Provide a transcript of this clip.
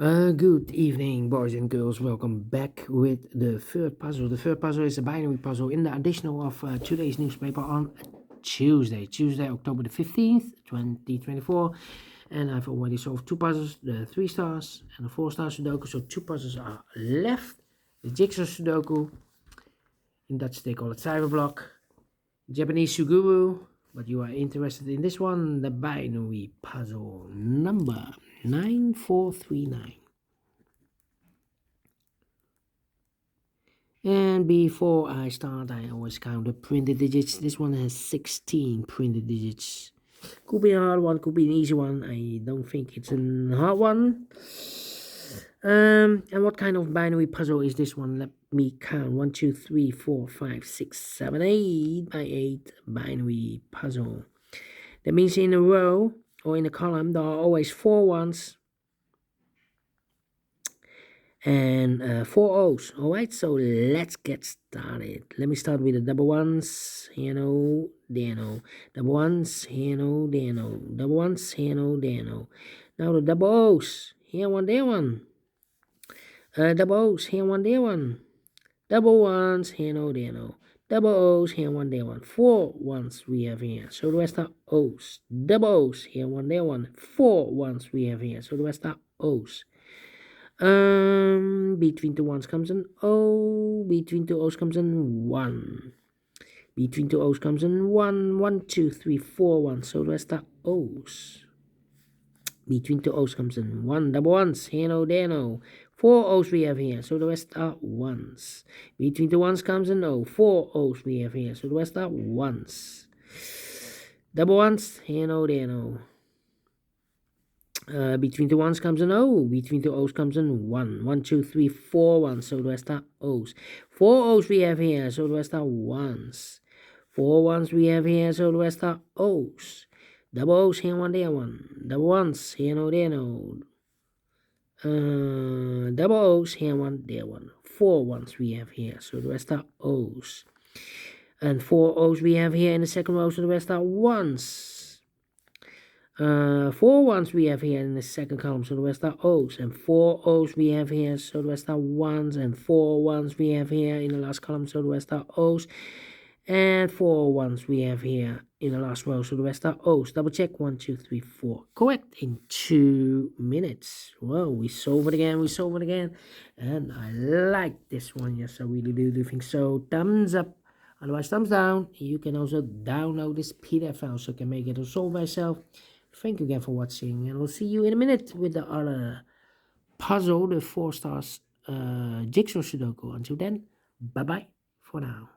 Good evening, boys and girls. Welcome back with the third puzzle. The third puzzle is a binary puzzle in the additional of today's newspaper on Tuesday, October the 15th, 2024. And I've already solved two puzzles, the 3 stars and the 4-star Sudoku. So 2 puzzles are left. The Jigsaw Sudoku, in Dutch they call it Cyberblock, Japanese Suguru, but you are interested in this one, the binary puzzle number 9439. And before I start, I always count the printed digits. This one has 16 printed digits. Could be a hard one, could be an easy one. I don't think it's a hard one. And what kind of binary puzzle is this one? Let me count. 1, 2, 3, 4, 5, 6, 7, 8 by 8 binary puzzle. That means in a row or in a column there are always 4 ones and 4 O's. Alright, so let's get started. Let me start with the double ones. Here no, there no. Double ones, here no, there no. Double ones, here no, there no. Now the double O's. Here one, there one. Double O's, here one, there one. Double ones, here no, there no. Double O's, here one, there one. 4 ones we have here. So the rest are O's. Double O's, here one, there one. 4 ones we have here. So the rest are O's. Between 2 ones comes an O. Between 2 O's comes an 1. Between 2 O's comes an 1. 1, 2, 3, 4 ones. So the rest are O's. Between 2 O's comes an 1. Double ones. Here no, there no. 4 O's we have here. So the rest are ones. Between 2 ones comes an O. 4 O's we have here. So the rest are ones. Double ones. Here no, there no. Between 2 ones comes an O. Between 2 O's comes an 1. 1, 2, 3, 4 ones. So the rest are O's. 4 O's we have here. So the rest are ones. 4 ones we have here. So the rest are O's. Double O's, here one, there one. Double ones, here no, there no. Double O's, here one, there one. 4 ones we have here. So the rest are O's. And 4 O's we have here in the second row. So the rest are ones. 4 ones we have here in the second column, so the rest are O's. And 4 O's we have here, so the rest are ones. And 4 ones we have here in the last column, so the rest are O's. And 4 ones we have here in the last row, so the rest are O's. Double check. 1, 2, 3, 4. Correct in 2 minutes. Whoa, we solve it again. And I like this one. Yes, I really do think so. Thumbs up. Otherwise, thumbs down. You can also download this PDF file so you can make it or solve myself. Thank you again for watching, and I'll see you in a minute with the other puzzle, the 4 stars Jigsaw Sudoku. Until then, bye-bye for now.